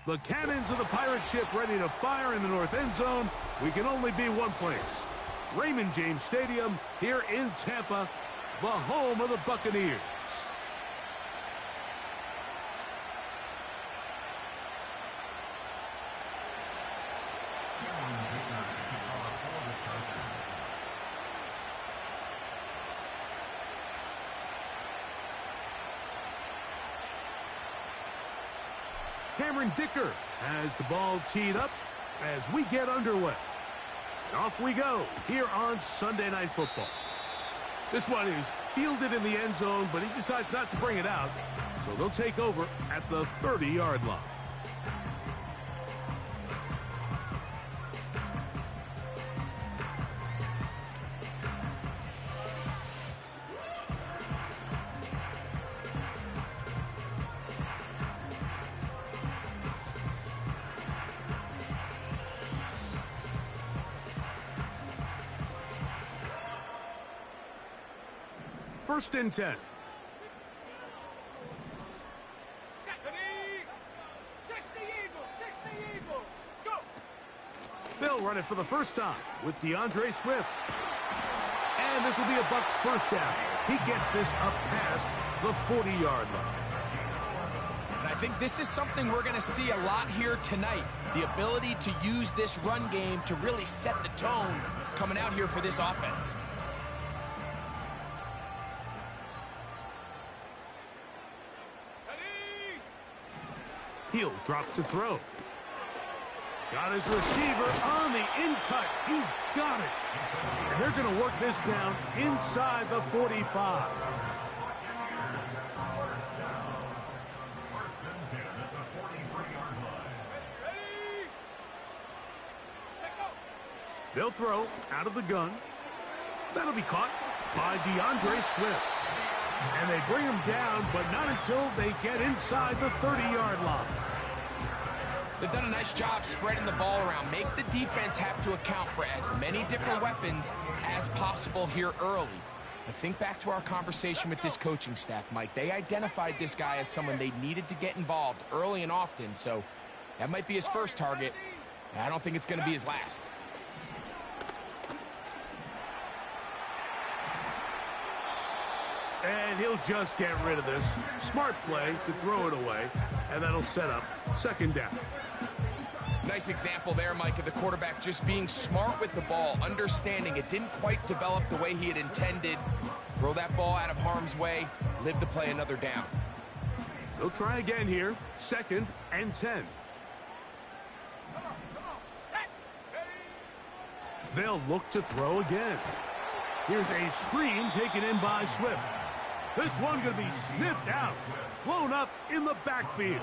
The cannons of the pirate ship ready to fire in the north end zone. We can only be one place. Raymond James Stadium here in Tampa, the home of the Buccaneers. Cameron Dicker has the ball teed up as we get underway. And off we go here on Sunday Night Football. This one is fielded in the end zone, but he decides not to bring it out. So they'll take over at the 30-yard line. First and 10. They'll run it for the first time with DeAndre Swift. And this will be a Bucs first down as he gets this up past the 40-yard line. And I think this is something we're going to see a lot here tonight. The ability to use this run game to really set the tone coming out here for this offense. He'll drop to throw. Got his receiver on the in-cut. He's got it. And they're going to work this down inside the 45. They'll throw out of the gun. That'll be caught by DeAndre Swift. And they bring him down, but not until they get inside the 30-yard line. They've done a nice job spreading the ball around. Make the defense have to account for as many different weapons as possible here early. But think back to our conversation with this coaching staff, Mike. They identified this guy as someone they needed to get involved early and often, so that might be his first target. I don't think it's going to be his last. And he'll just get rid of this. Smart play to throw it away, and that'll set up second down. Nice example there, Mike, of the quarterback just being smart with the ball, understanding it didn't quite develop the way he had intended. Throw that ball out of harm's way, live to play another down. They'll try again here, second and 10. They'll look to throw again. Here's a screen taken in by Swift. This one going to be sniffed out, blown up in the backfield.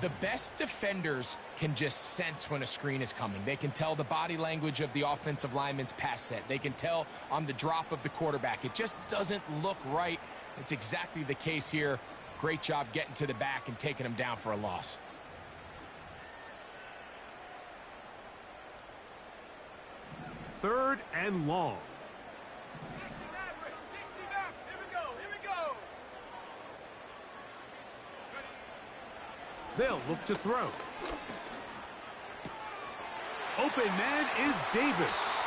The best defenders can just sense when a screen is coming. They can tell the body language of the offensive lineman's pass set. They can tell on the drop of the quarterback. It just doesn't look right. It's exactly the case here. Great job getting to the back and taking him down for a loss. Third and long. They'll look to throw. Open man is Davis.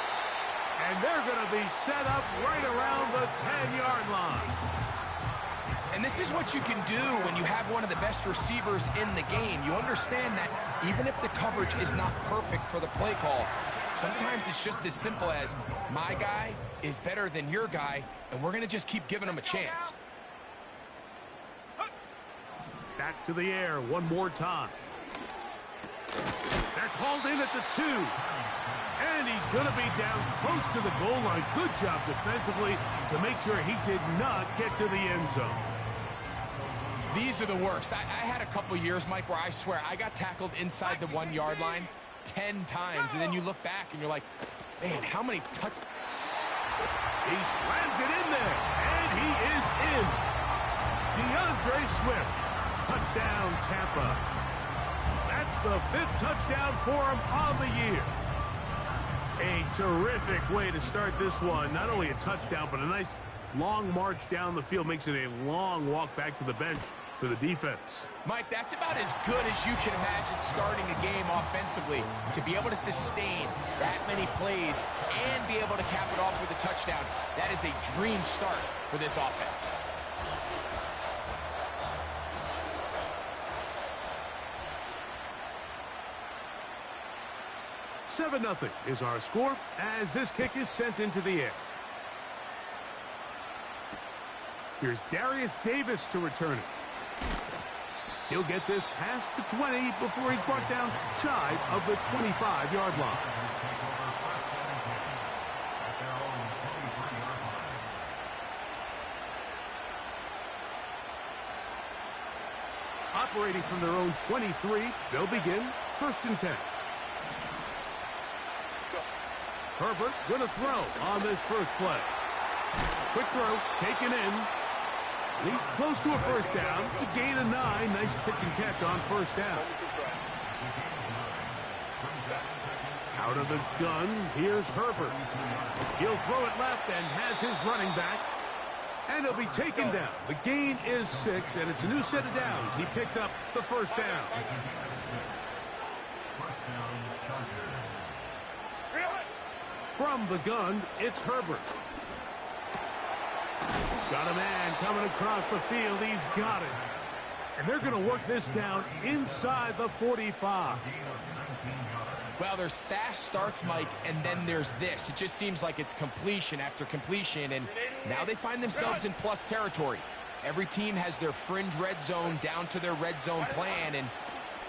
And they're going to be set up right around the 10-yard line. And this is what you can do when you have one of the best receivers in the game. You understand that even if the coverage is not perfect for the play call, sometimes it's just as simple as my guy is better than your guy, and we're going to just keep giving him a chance. Back to the air one more time. That's hauled in at the 2. And he's going to be down close to the goal line. Good job defensively to make sure he did not get to the end zone. These are the worst. I had a couple years, Mike, where I swear I got tackled inside the 1-yard line 10 times. And then you look back and you're like, man, how many touch... He slams it in there. And he is in. DeAndre Swift. Touchdown, Tampa. That's the 5th touchdown for him on the year. A terrific way to start this one. Not only a touchdown, but a nice long march down the field. Makes it a long walk back to the bench for the defense. Mike, that's about as good as you can imagine starting a game offensively. To be able to sustain that many plays and be able to cap it off with a touchdown, that is a dream start for this offense. "7-0 is our score as this kick is sent into the air. Here's Darius Davis to return it. He'll get this past the 20 before he's brought down shy of the 25-yard line. Operating from their own 23, they'll begin 1st and 10. Herbert going to throw on this first play. Quick throw, taken in. He's close to a first down to gain a 9. Nice pitch and catch on first down. Out of the gun, here's Herbert. He'll throw it left and has his running back. And he'll be taken down. The gain is 6, and it's a new set of downs. He picked up the first down. From the gun, it's Herbert. Got a man coming across the field. He's got it. And they're going to work this down inside the 45. Well, there's fast starts, Mike, and then there's this. It just seems like it's completion after completion, and now they find themselves in plus territory. Every team has their fringe red zone down to their red zone plan, and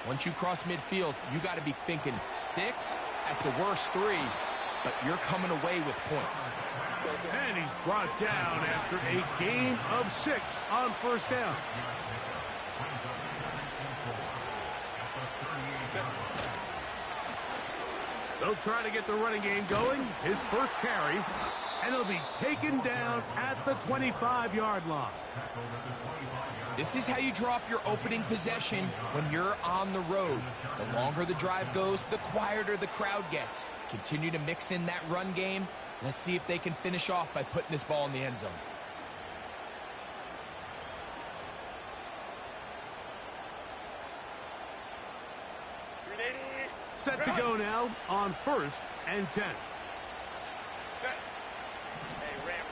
once you cross midfield, you got to be thinking 6, at the worst 3, but you're coming away with points. And he's brought down after a gain of 6 on first down. They'll try to get the running game going. His first carry, and he'll be taken down at the 25-yard line. This is how you drop your opening possession when you're on the road. The longer the drive goes, the quieter the crowd gets. Continue to mix in that run game. Let's see if they can finish off by putting this ball in the end zone. Set to go now on 1st and 10. Hey, ram.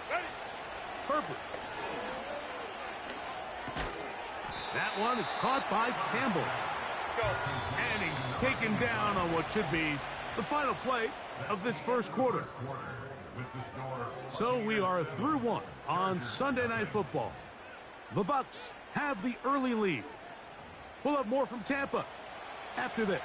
Ready. Herbert. That one is caught by Campbell. Go. And he's taken down on what should be the final play of this first quarter. So we are through 1 on Sunday Night Football. The Bucs have the early lead. We'll have more from Tampa after this.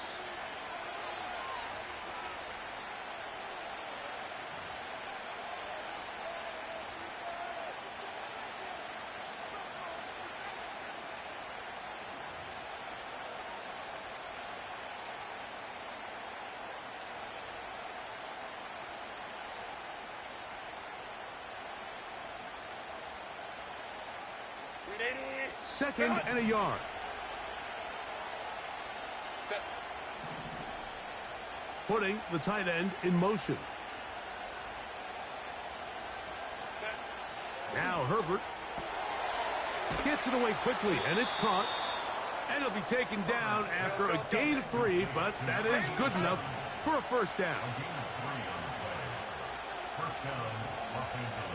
Second and a yard. Set. Putting the tight end in motion. Now Herbert gets it away quickly, and it's caught. And it'll be taken down after a gain of 3, but that is good enough for a first down. First down, Los Angeles.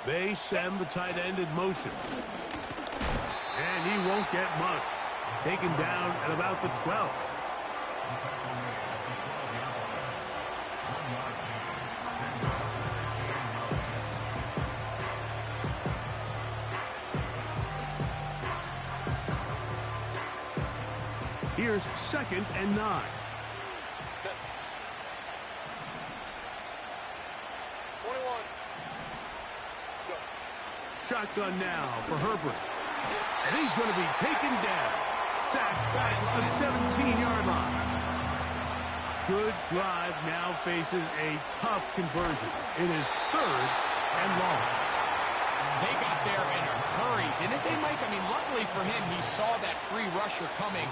They send the tight end in motion. And he won't get much. Taken down at about the 12. Here's 2nd and 9. Shotgun now for Herbert. And he's going to be taken down. Sacked back at the 17-yard line. Good drive now faces a tough conversion. It is 3rd and long. They got there in a hurry, didn't they, Mike? I mean, luckily for him, he saw that free rusher coming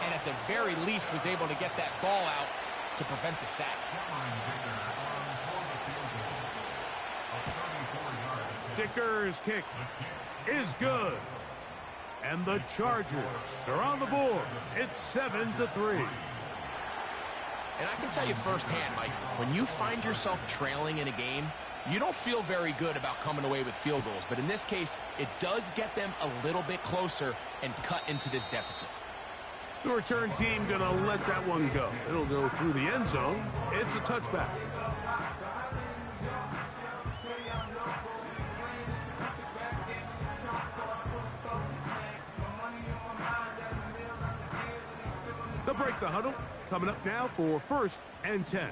and at the very least was able to get that ball out to prevent the sack. Dicker's kick is good. And the Chargers are on the board. It's 7-3. And I can tell you firsthand, Mike, when you find yourself trailing in a game, you don't feel very good about coming away with field goals. But in this case, it does get them a little bit closer and cut into this deficit. The return team going to let that one go. It'll go through the end zone. It's a touchback. They'll break the huddle. Coming up now for 1st and 10.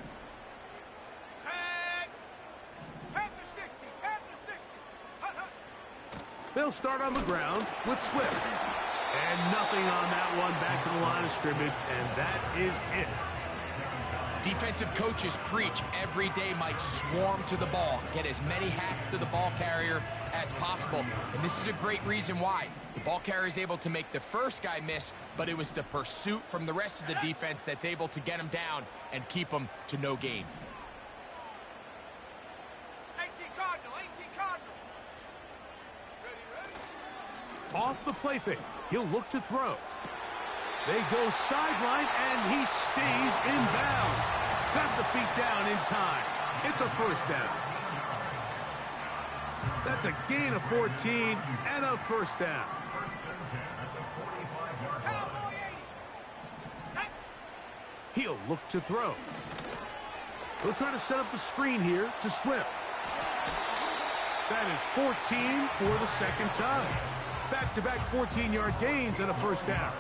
They'll start on the ground with Swift. And nothing on that one. Back to the line of scrimmage, and that is it. Defensive coaches preach every day, Mike, swarm to the ball. Get as many hacks to the ball carrier as possible. And this is a great reason why. The ball carrier is able to make the first guy miss, but it was the pursuit from the rest of the defense that's able to get him down and keep him to no gain. 18 Cardinal, 18 Cardinal. Ready. Off the play fake. He'll look to throw. They go sideline, and he stays in bounds. Got the feet down in time. It's a 1st down. That's a gain of 14 and a 1st down. He'll look to throw. He'll try to set up the screen here to Swift. That is 14 for the 2nd time. Back-to-back 14-yard gains and a 1st down.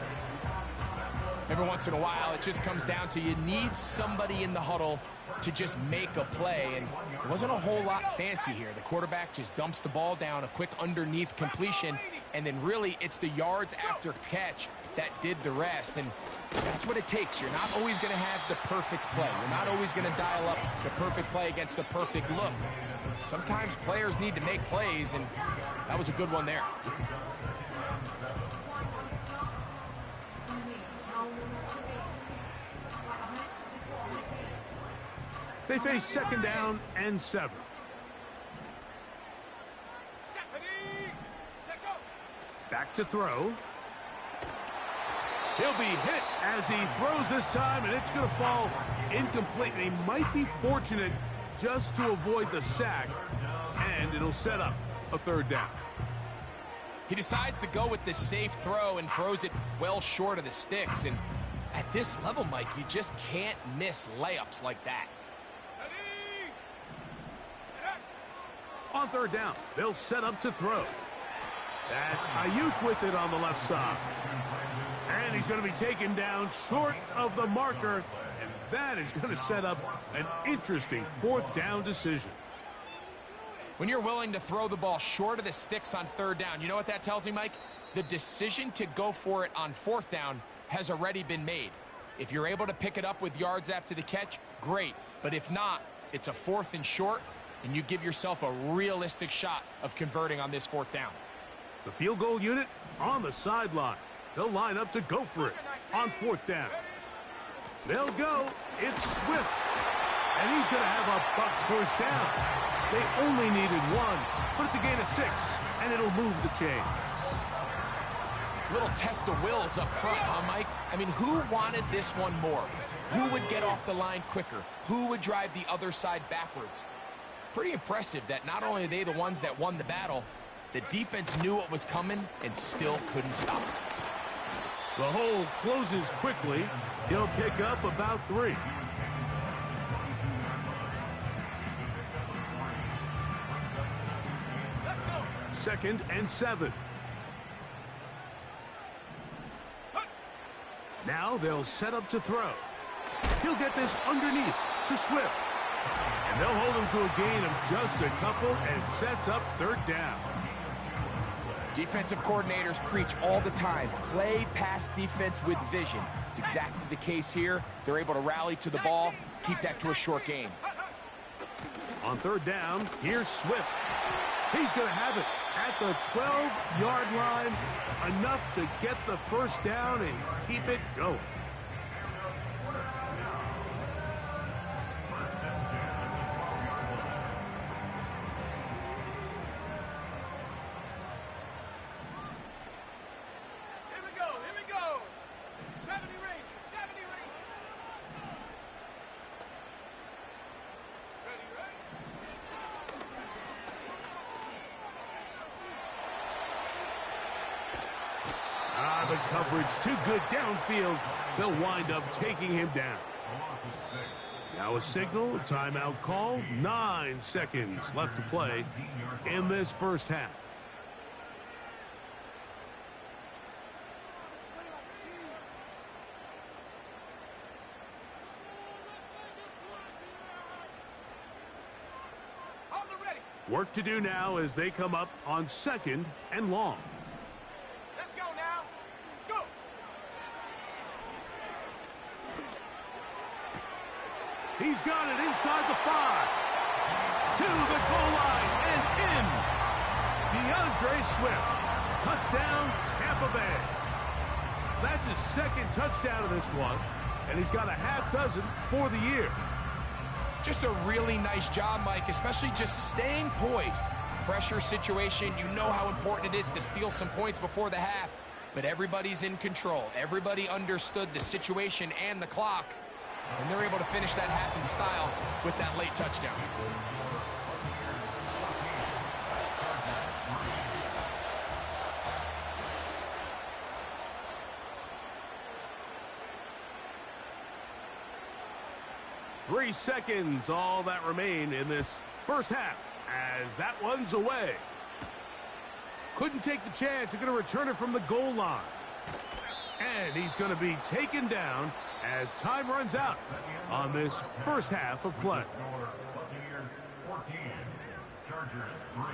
Every once in a while, it just comes down to you need somebody in the huddle to just make a play, and it wasn't a whole lot fancy here. The quarterback just dumps the ball down, a quick underneath completion, and then really it's the yards after catch that did the rest, and that's what it takes. You're not always going to have the perfect play. You're not always going to dial up the perfect play against the perfect look. Sometimes players need to make plays, and that was a good one there. They face 2nd down and 7. Back to throw. He'll be hit as he throws this time, and it's going to fall incomplete. He might be fortunate just to avoid the sack, and it'll set up a 3rd down. He decides to go with the safe throw and throws it well short of the sticks. And at this level, Mike, you just can't miss layups like that. On 3rd down, they'll set up to throw. That's Ayuk with it on the left side. And he's going to be taken down short of the marker, and that is going to set up an interesting 4th down decision. When you're willing to throw the ball short of the sticks on 3rd down, you know what that tells me, Mike? The decision to go for it on 4th down has already been made. If you're able to pick it up with yards after the catch, great. But if not, it's a 4th and short, and you give yourself a realistic shot of converting on this 4th down. The field goal unit on the sideline. They'll line up to go for it on 4th down. They'll go. It's Swift. And he's going to have a Bucs 1st down. They only needed 1, but it's a gain of 6, and it'll move the chains. Little test of wills up front, huh, Mike? I mean, who wanted this one more? Who would get off the line quicker? Who would drive the other side backwards? Pretty impressive that not only are they the ones that won the battle, the defense knew what was coming and still couldn't stop it. The hole closes quickly. He'll pick up about 3. Let's go. 2nd and 7. Now they'll set up to throw. He'll get this underneath to Swift. And they'll hold him to a gain of just a couple and sets up 3rd down. Defensive coordinators preach all the time, play pass defense with vision. It's exactly the case here. They're able to rally to the ball, keep that to a short game. On 3rd down, here's Swift. He's going to have it at the 12-yard line, enough to get the 1st down and keep it going. coverage too good downfield. They'll wind up taking him down. Now a signal, timeout call. 9 seconds left to play in this first half. Work to do now as they come up on 2nd and long. Let's go now. Go. He's got it inside the 5. To the goal line and in. DeAndre Swift. Touchdown, Tampa Bay. That's his 2nd touchdown of this one, and he's got a half dozen for the year. Just a really nice job, Mike, especially just staying poised. Pressure situation, you know how important it is to steal some points before the half, but everybody's in control. Everybody understood the situation and the clock, and they're able to finish that half in style with that late touchdown. Three seconds, all that remain in this first half, as that one's away. Couldn't take the chance. They're going to return it from the goal line. And he's going to be taken down as time runs out on this first half of play. Buccaneers 14, Chargers 3.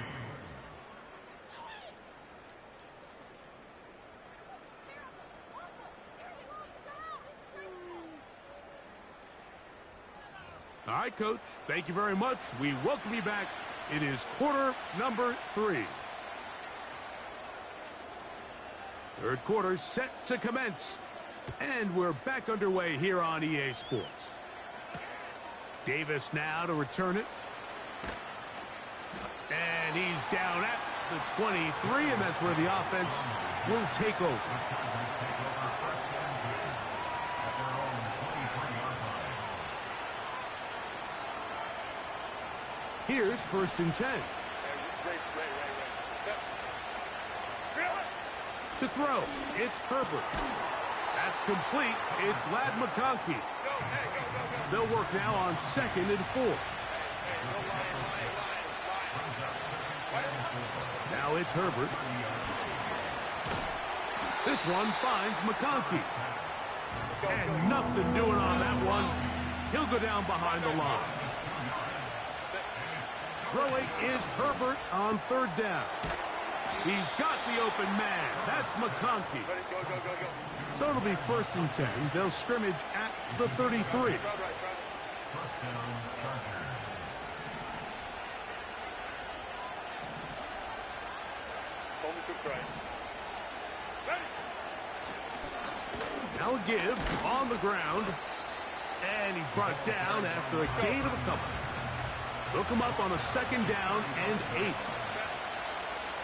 All right, Coach, thank you very much. We welcome you back. It is quarter number 3. Third quarter set to commence. And we're back underway here on EA Sports. Davis now to return it. And he's down at the 23, and that's where the offense will take over. Here's 1st and 10. To throw, it's Herbert. That's complete. It's Ladd McConkey. They'll work now on 2nd and 4. Now it's Herbert. This one finds McConkey. And nothing doing on that one. He'll go down behind the line. Throwing is Herbert on 3rd down. He's got the open man. That's McConkey. So it'll be 1st and 10. They'll scrimmage at the 33. Now a give on the ground. And he's brought down after a gain of a couple. They'll come up on a 2nd down and 8.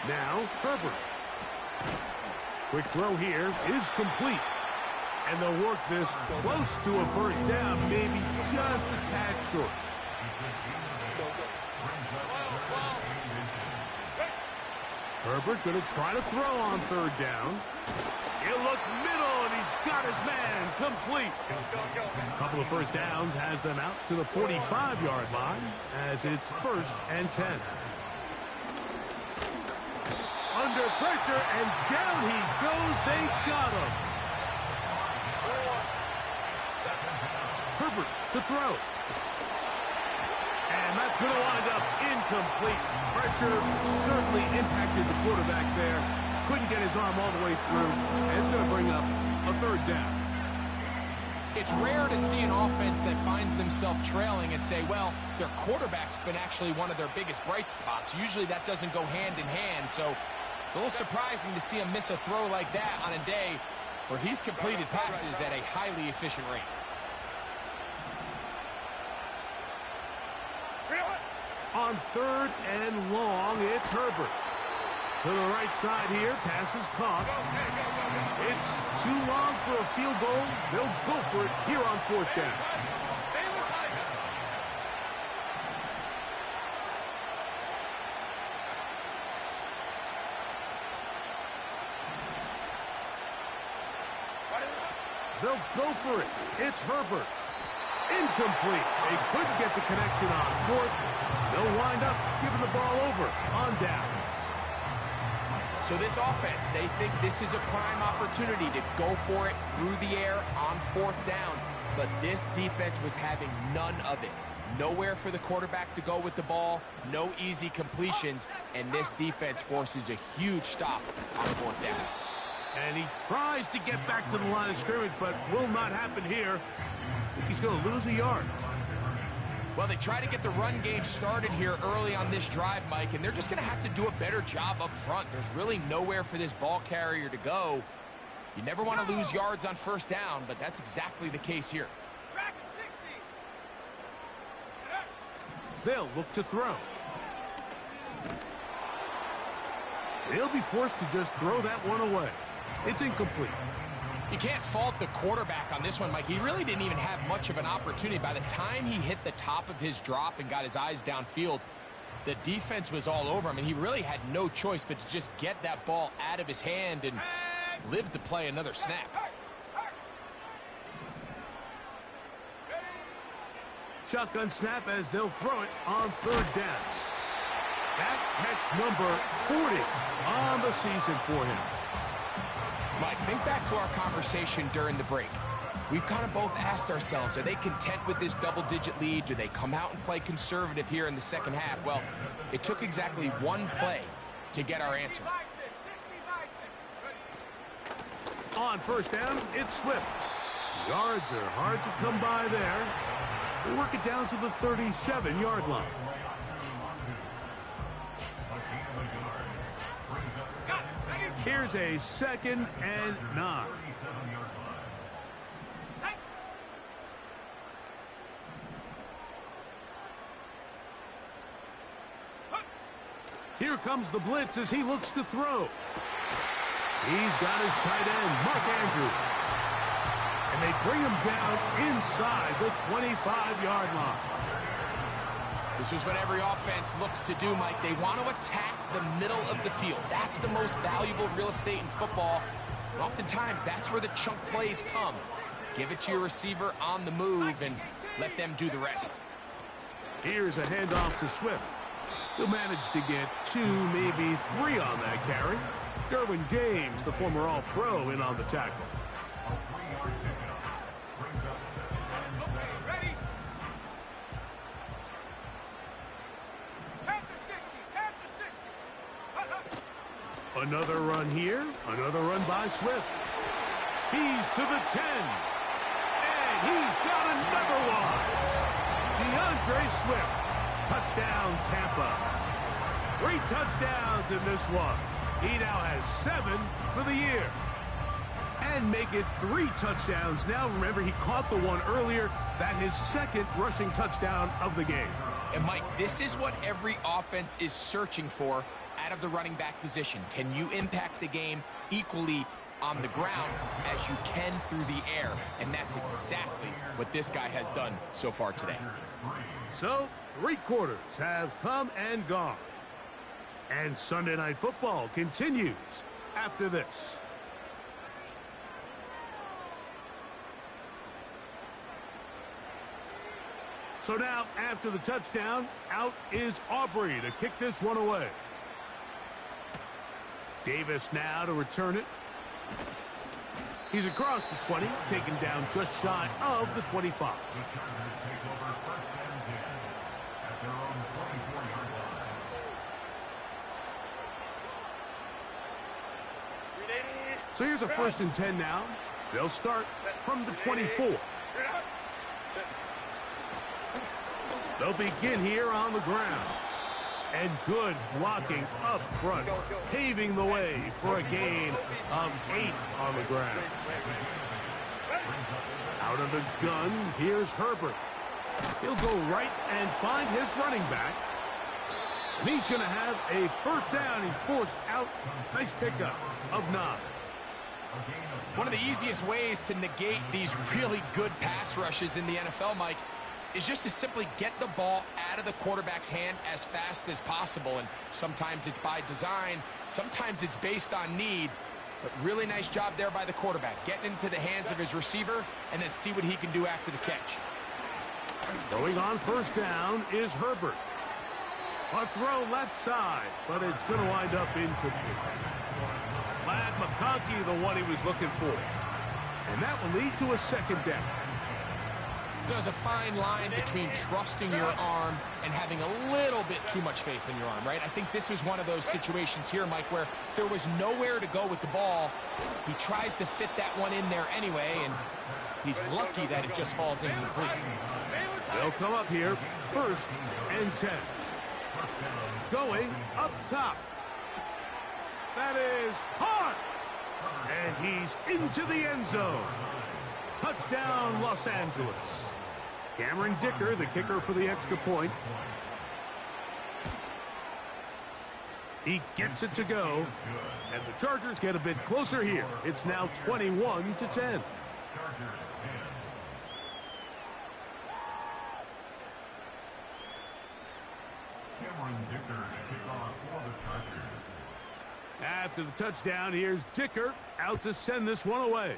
Now, Herbert. Quick throw here is complete. And they'll work this close to a 1st down, maybe just a tad short. Herbert going to try to throw on 3rd down. He'll look middle, and he's got his man complete. A couple of 1st downs has them out to the 45-yard line as it's 1st and 10. Under pressure, and down he goes. They got him. Herbert to throw. And that's going to wind up incomplete. Pressure certainly impacted the quarterback there. Couldn't get his arm all the way through, and it's going to bring up a 3rd down. It's rare to see an offense that finds themselves trailing and say, well, their quarterback's been actually one of their biggest bright spots. Usually that doesn't go hand in hand, so it's a little surprising to see him miss a throw like that on a day where he's completed passes at a highly efficient rate. On 3rd and long, it's Herbert. To the right side here, pass is caught. It's too long for a field goal. They'll go for it here on 4th down. They'll go for it. It's Herbert. Incomplete. They couldn't get the connection on fourth. They'll wind up giving the ball over on downs. So this offense, they think this is a prime opportunity to go for it through the air on fourth down. But this defense was having none of it. Nowhere for the quarterback to go with the ball, no easy completions, and this defense forces a huge stop on fourth down. And he tries to get back to the line of scrimmage, but will not happen here. I think he's going to lose a yard. Well, they try to get the run game started here early on this drive, Mike, and they're just going to have to do a better job up front. There's really nowhere for this ball carrier to go. You never want to lose yards on first down, but that's exactly the case here. They'll look to throw. They'll be forced to just throw that one away. It's incomplete. You can't fault the quarterback on this one, Mike. He really didn't even have much of an opportunity. By the time he hit the top of his drop and got his eyes downfield, the defense was all over him, and he really had no choice but to just get that ball out of his hand and live to play another snap. Shotgun snap as they'll throw it on third down. That catch number 40 on the season for him. Mike, think back to our conversation during the break. We've kind of both asked ourselves, are they content with this double-digit lead? Do they come out and play conservative here in the second half? Well, it took exactly one play to get our answer. On first down, it's Swift. Yards are hard to come by there. They work it down to the 37-yard line. Here's a 2nd and 9. Here comes the blitz as he looks to throw. He's got his tight end, Mark Andrews. And they bring him down inside the 25-yard line. This is what every offense looks to do, Mike. They want to attack the middle of the field. That's the most valuable real estate in football. And oftentimes, that's where the chunk plays come. Give it to your receiver on the move and let them do the rest. Here's a handoff to Swift. He'll manage to get 2, maybe 3 on that carry. Derwin James, the former All-Pro, in on the tackle. Another run here. Another run by Swift. He's to the 10. And he's got another one. DeAndre Swift. Touchdown, Tampa. 3 touchdowns in this one. He now has 7 for the year. And make it 3 touchdowns now. Remember, he caught the one earlier. That his 2nd rushing touchdown of the game. And, Mike, this is what every offense is searching for out of the running back position. Can you impact the game equally on the ground as you can through the air? And that's exactly what this guy has done so far today. So, 3 quarters have come and gone. And Sunday Night Football continues after this. So now, after the touchdown, out is Aubrey to kick this one away. Davis now to return it. He's across the 20, taken down just shy of the 25. So here's a 1st and 10 now. They'll start from the 24. They'll begin here on the ground. And good blocking up front, paving the way for a gain of 8 on the ground. Out of the gun, here's Herbert. He'll go right and find his running back. And he's going to have a 1st down. He's forced out. Nice pickup of 9. One of the easiest ways to negate these really good pass rushes in the NFL, Mike, is just to simply get the ball out of the quarterback's hand as fast as possible. And sometimes it's by design, sometimes it's based on need. But really nice job there by the quarterback, getting into the hands of his receiver and then see what he can do after the catch. Throwing on first down is Herbert. A throw left side, but it's going to wind up incomplete. Glad McConkey the one he was looking for. And that will lead to a second down. There's a fine line between trusting your arm and having a little bit too much faith in your arm, right? I think this was one of those situations here, Mike, where there was nowhere to go with the ball. He tries to fit that one in there anyway, and he's lucky that it just falls incomplete. They'll come up here, 1st and 10. Going up top. That is caught. And he's into the end zone. Touchdown, Los Angeles. Cameron Dicker, the kicker for the extra point. He gets it to go. And the Chargers get a bit closer here. It's now 21-10. After the touchdown, here's Dicker out to send this one away.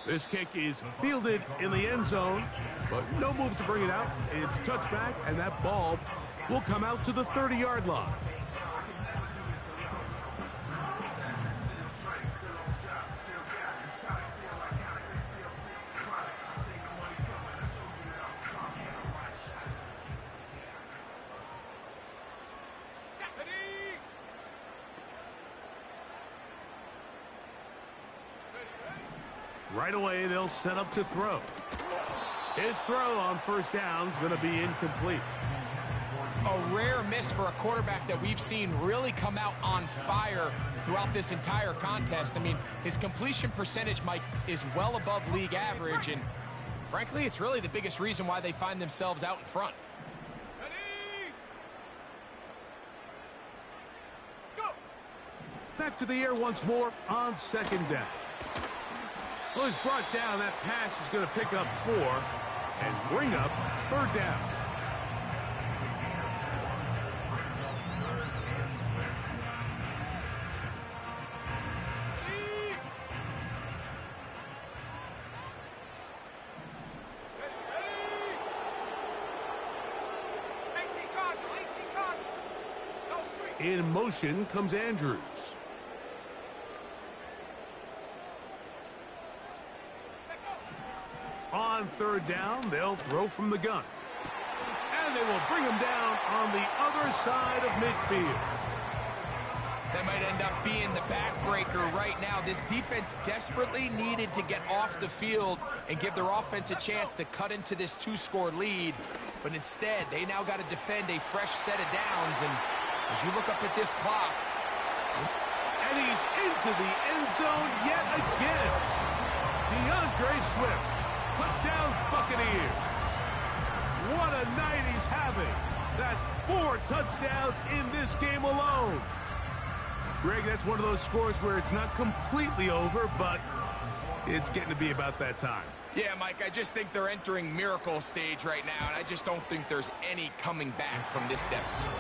This kick is fielded in the end zone, but no move to bring it out. It's touchback, and that ball will come out to the 30-yard line. Right away, they'll set up to throw. His throw on first down is going to be incomplete. A rare miss for a quarterback that we've seen really come out on fire throughout this entire contest. I mean, his completion percentage, Mike, is well above league average, and frankly, it's really the biggest reason why they find themselves out in front. Back to the air once more on second down. Well, he's brought down. That pass is going to pick up 4 and bring up third down. In motion comes Andrews. On third down, they'll throw from the gun. And they will bring him down on the other side of midfield. That might end up being the backbreaker right now. This defense desperately needed to get off the field and give their offense a chance to cut into this 2-score lead. But instead, they now got to defend a fresh set of downs. And as you look up at this clock. And he's into the end zone yet again. DeAndre Swift. Touchdown, Buccaneers. What a night he's having. That's 4 touchdowns in this game alone. Greg, that's one of those scores where it's not completely over, but it's getting to be about that time. Yeah, Mike, I just think they're entering miracle stage right now, and I just don't think there's any coming back from this deficit.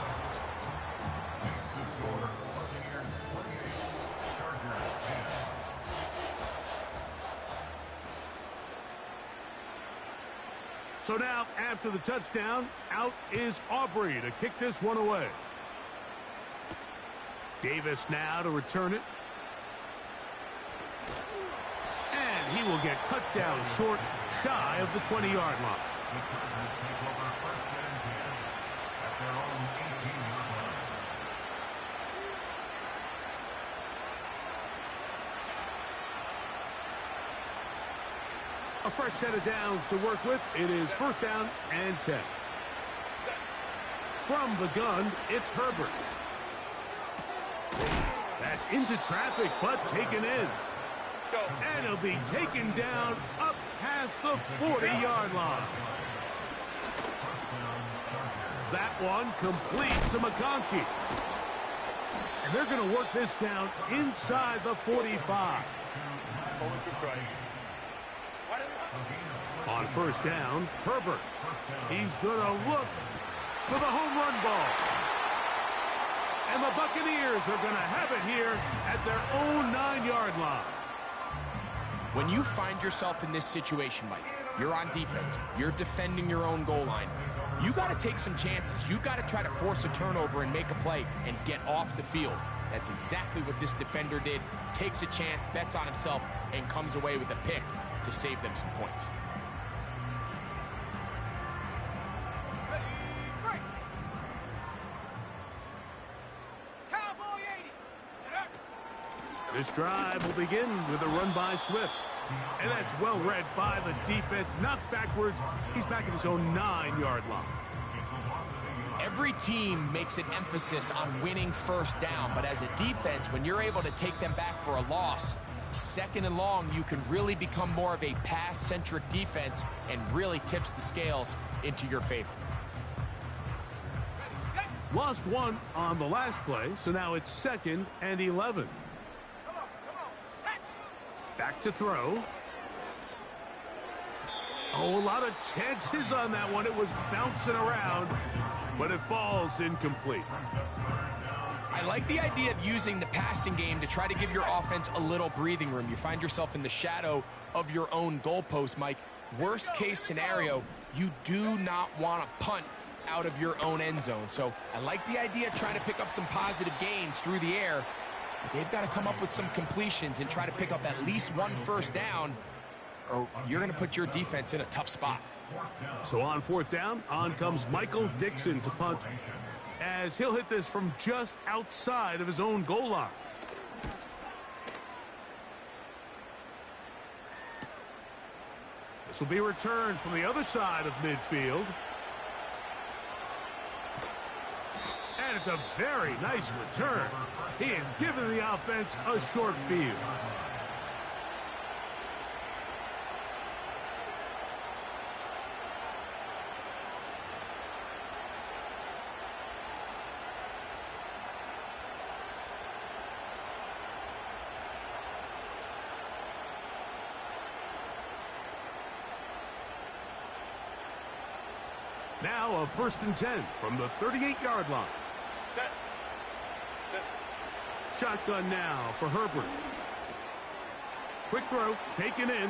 So now, after the touchdown, out is Aubrey to kick this one away. Davis now to return it. And he will get cut down short, shy of the 20-yard line. A fresh set of downs to work with. It is first down and 10. From the gun, it's Herbert. That's into traffic, but taken in. And he'll be taken down up past the 40-yard line. That one complete to McConkey. And they're going to work this down inside the 45. On first down, Herbert. He's going to look for the home run ball. And the Buccaneers are going to have it here at their own 9-yard line. When you find yourself in this situation, Mike, you're on defense, you're defending your own goal line, you got to take some chances. You got to try to force a turnover and make a play and get off the field. That's exactly what this defender did. Takes a chance, bets on himself, and comes away with a pick to save them some points. Cowboy 80. This drive will begin with a run by Swift. And that's well read by the defense. Knocked backwards. He's back at his own 9-yard line. Every team makes an emphasis on winning first down, but as a defense, when you're able to take them back for a loss, second and long, you can really become more of a pass-centric defense and really tips the scales into your favor. Lost one on the last play, so now it's 2nd and 11. Come on, set. Back to throw. Oh, a lot of chances on that one. It was bouncing around, but it falls incomplete. I like the idea of using the passing game to try to give your offense a little breathing room. You find yourself in the shadow of your own goalpost, Mike. Worst case scenario, you do not want to punt out of your own end zone. So I like the idea of trying to pick up some positive gains through the air. But they've got to come up with some completions and try to pick up at least one first down, or you're going to put your defense in a tough spot. So on 4th down, on comes Michael Dixon to punt, as he'll hit this from just outside of his own goal line. This will be returned from the other side of midfield. And it's a very nice return. He has given the offense a short field. Now a 1st and 10 from the 38-yard line. Set. Shotgun now for Herbert. Quick throw, taken in.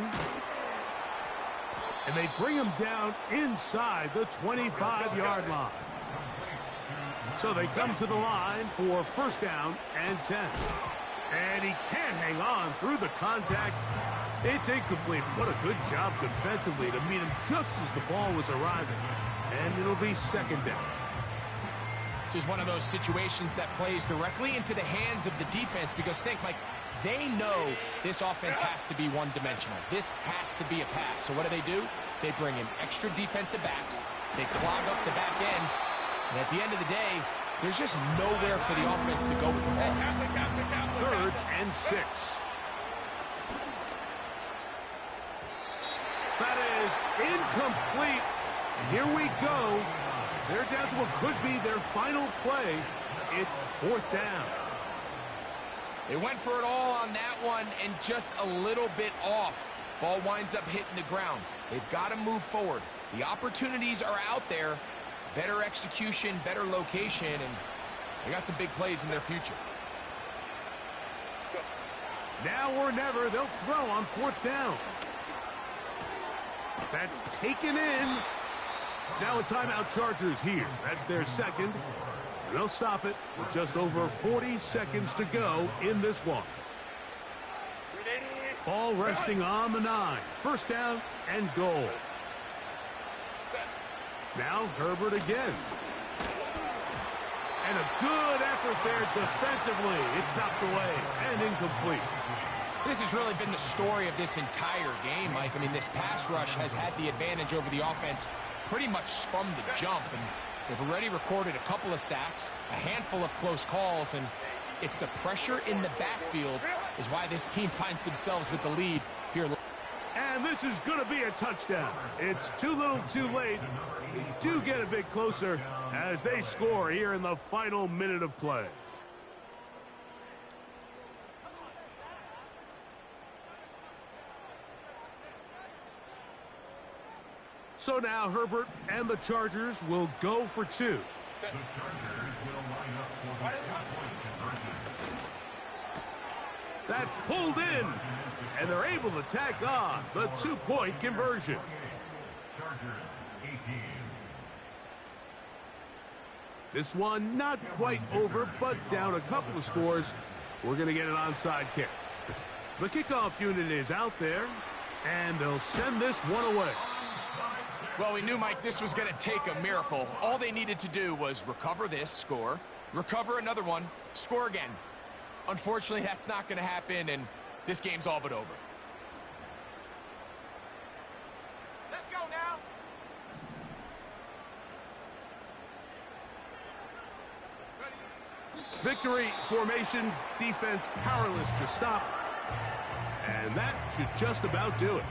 And they bring him down inside the 25-yard line. So they come to the line for 1st down and 10. And he can't hang on through the contact. It's incomplete. What a good job defensively to meet him just as the ball was arriving. And it'll be 2nd down. This is one of those situations that plays directly into the hands of the defense, because think, Mike, they know this offense has to be one-dimensional. This has to be a pass. So what do? They bring in extra defensive backs. They clog up the back end. And at the end of the day, there's just nowhere for the offense to go with the ball. 3rd and 6. That is incomplete. Here we go. They're down to what could be their final play. It's 4th down. They went for it all on that one and just a little bit off. Ball winds up hitting the ground. They've got to move forward. The opportunities are out there. Better execution, better location, and they got some big plays in their future. Now or never, they'll throw on 4th down. That's taken in. Now a timeout, Chargers here. That's their 2nd. And they'll stop it with just over 40 seconds to go in this one. Ball resting on the 9. 1st down and goal. Now Herbert again. And a good effort there defensively. It's knocked away and incomplete. This has really been the story of this entire game, Mike. I mean, this pass rush has had the advantage over the offense pretty much from the jump, and they've already recorded a couple of sacks, a handful of close calls, and it's the pressure in the backfield is why this team finds themselves with the lead here. And this is going to be a touchdown. It's too little too late. They do get a bit closer as they score here in the final minute of play. So now Herbert and the Chargers will go for 2. The Chargers will line up for the two-point conversion. That's pulled in, and they're able to tack on the two-point conversion. Chargers 18. This one not quite over, but down a couple of scores. We're going to get an onside kick. The kickoff unit is out there, and they'll send this one away. Well, we knew, Mike, this was going to take a miracle. All they needed to do was recover this, score, recover another one, score again. Unfortunately, that's not going to happen, and this game's all but over. Let's go now. Victory formation, defense powerless to stop. And that should just about do it.